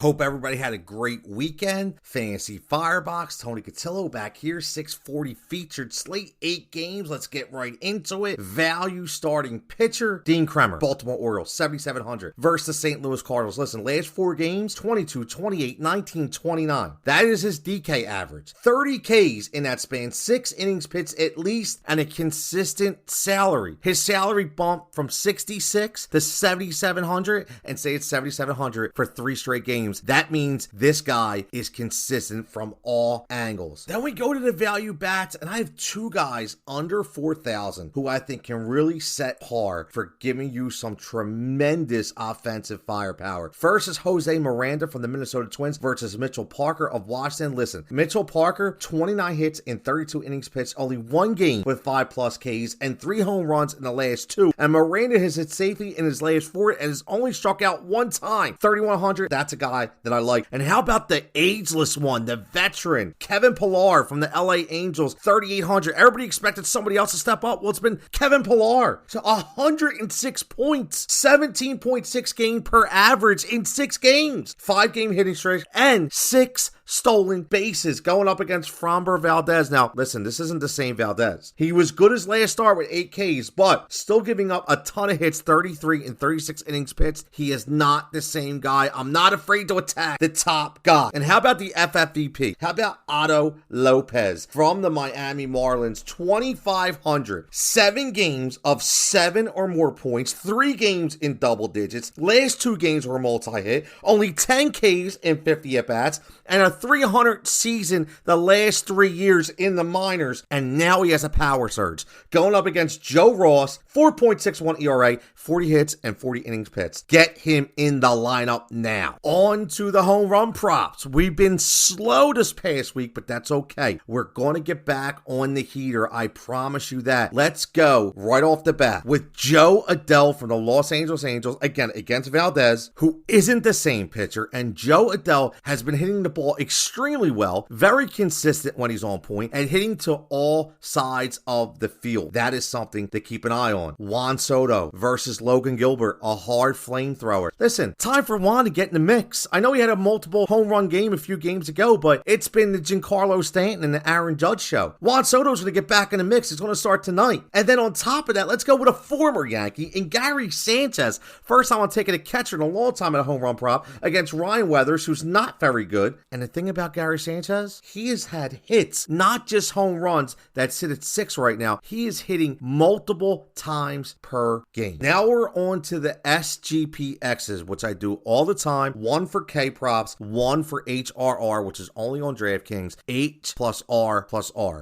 Hope everybody had a great weekend. Fantasy Firebox, Tony Cutillo back here, 640 featured slate, 8 games. Let's get right into it. Value starting pitcher, Dean Kremer, Baltimore Orioles, 7,700 versus the St. Louis Cardinals. Listen, last 4 games, 22, 28, 19, 29. That is his DK average. 30 Ks in that span, 6 innings pitched at least, and a consistent salary. His salary bumped from 66 to 7,700, and say it's 7,700 for 3 straight games. That means this guy is consistent from all angles. Then we go to the value bats, and I have 2 guys under 4,000 who I think can really set par for giving you some tremendous offensive firepower. First is Jose Miranda from the Minnesota Twins versus Mitchell Parker of Washington. Listen, Mitchell Parker, 29 hits in 32 innings pitched, only 1 game with 5+ Ks and 3 home runs in the last 2. And Miranda has hit safely in his last 4 and has only struck out 1 time. 3,100, that's a guy that I like. And how about the ageless one, the veteran, Kevin Pillar from the LA Angels, 3,800. Everybody expected somebody else to step up. Well, it's been Kevin Pillar. So 106 points, 17.6 game per average in 6 games, 5-game hitting streak, and 6 stolen bases going up against Framber Valdez. Now, listen, this isn't the same Valdez. He was good his last start with 8 Ks, but still giving up a ton of hits, 33 in 36 innings pitched. He is not the same guy. I'm not afraid to attack the top guy. And how about the FFVP? How about Otto Lopez from the Miami Marlins? 2,500, 7 games of 7 or more points, 3 games in double digits. Last 2 games were multi-hit, only 10 Ks and 50 at-bats, and a 300 season the last 3 years in the minors, and now he has a power surge. Going up against Joe Ross, 4.61 ERA, 40 hits, and 40 innings pitched. Get him in the lineup now. On to the home run props. We've been slow this past week, but that's okay. We're going to get back on the heater. I promise you that. Let's go right off the bat with Joe Adell from the Los Angeles Angels, again, against Valdez, who isn't the same pitcher, and Joe Adell has been hitting the ball extremely well, very consistent when he's on point, and hitting to all sides of the field. That is something to keep an eye on. Juan Soto versus Logan Gilbert, a hard flamethrower. Listen, time for Juan to get in the mix. I know he had a multiple home run game a few games ago, but it's been the Giancarlo Stanton and the Aaron Judge show. Juan Soto's going to get back in the mix. It's going to start tonight. And then on top of that, let's go with a former Yankee in Gary Sanchez. First time I'm taking a catcher in a long time at a home run prop against Ryan Weathers, who's not very good. And the thing about Gary Sanchez, he has had hits, not just home runs that sit at 6 right now. He is hitting multiple times per game. Now we're on to the SGPx's, which I do all the time. 1 for K props, 1 for HRR, which is only on Draftkings. H plus R,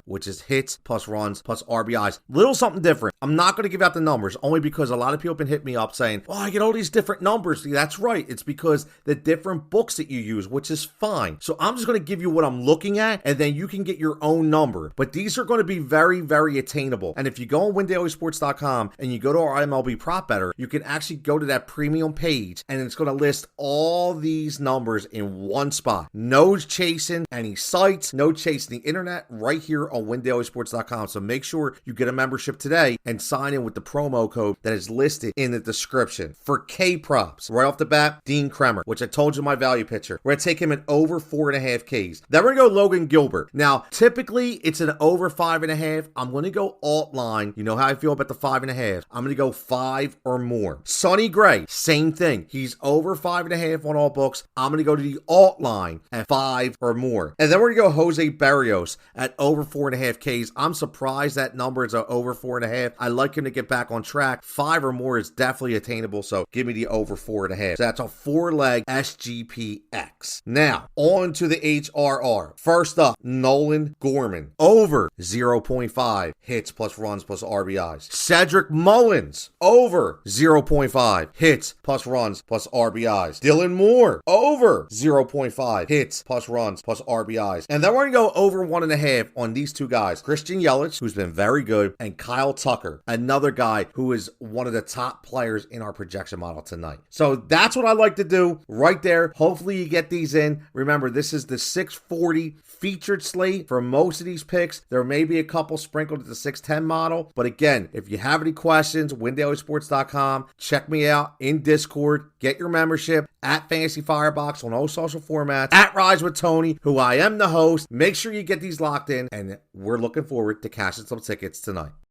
which is hits plus runs plus RBIs. Little something different. I'm not going to give out the numbers only because a lot of people have been hitting me up saying, oh, I get all these different numbers. That's right. It's because the different books that you use, which is fine. So I'm just going to give you what I'm looking at, and then you can get your own number. But these are going to be very, very attainable. And if you go on WinDailySports.com and you go to our MLB prop better, you can actually go to that premium page, and it's going to list all these numbers in one spot. No chasing any sites, no chasing the internet, right here on WinDailySports.com. So make sure you get a membership today and sign in with the promo code that is listed in the description. For K props, right off the bat, Dean Kremer, which I told you my value pitcher. We're going to take him at over 4.5 Ks. Then we're going to go Logan Gilbert. Now, typically it's an over 5.5. I'm going to go alt line. You know how I feel about the 5.5. I'm going to go 5 or more. Sonny Gray, same thing. He's over 5.5 on all books. I'm going to go to the alt line at 5 or more. And then we're going to go Jose Berrios at over 4.5 Ks. I'm surprised that number is over 4.5. I like him to get back on track. 5 or more is definitely attainable, so give me the over 4.5. So that's a 4-leg SGPx. Now, on to the HRR. First up, Nolan Gorman, over 0.5 hits plus runs plus RBIs. Cedric Mullins, over 0.5 hits plus runs plus RBIs. Dylan Moore, over 0.5 hits plus runs plus RBIs. And then we're going to go over 1.5 on these 2 guys. Christian Yelich, who's been very good, and Kyle Tucker, another guy who is one of the top players in our projection model tonight. So that's what I like to do right there. Hopefully you get these in. Remember, this This is the 640 featured slate for most of these picks. There may be a couple sprinkled at the 610 model. But again, if you have any questions, windailysports.com. Check me out in Discord. Get your membership at Fantasy Firebox on all social formats. At Rise with Tony, who I am the host. Make sure you get these locked in. And we're looking forward to cashing some tickets tonight.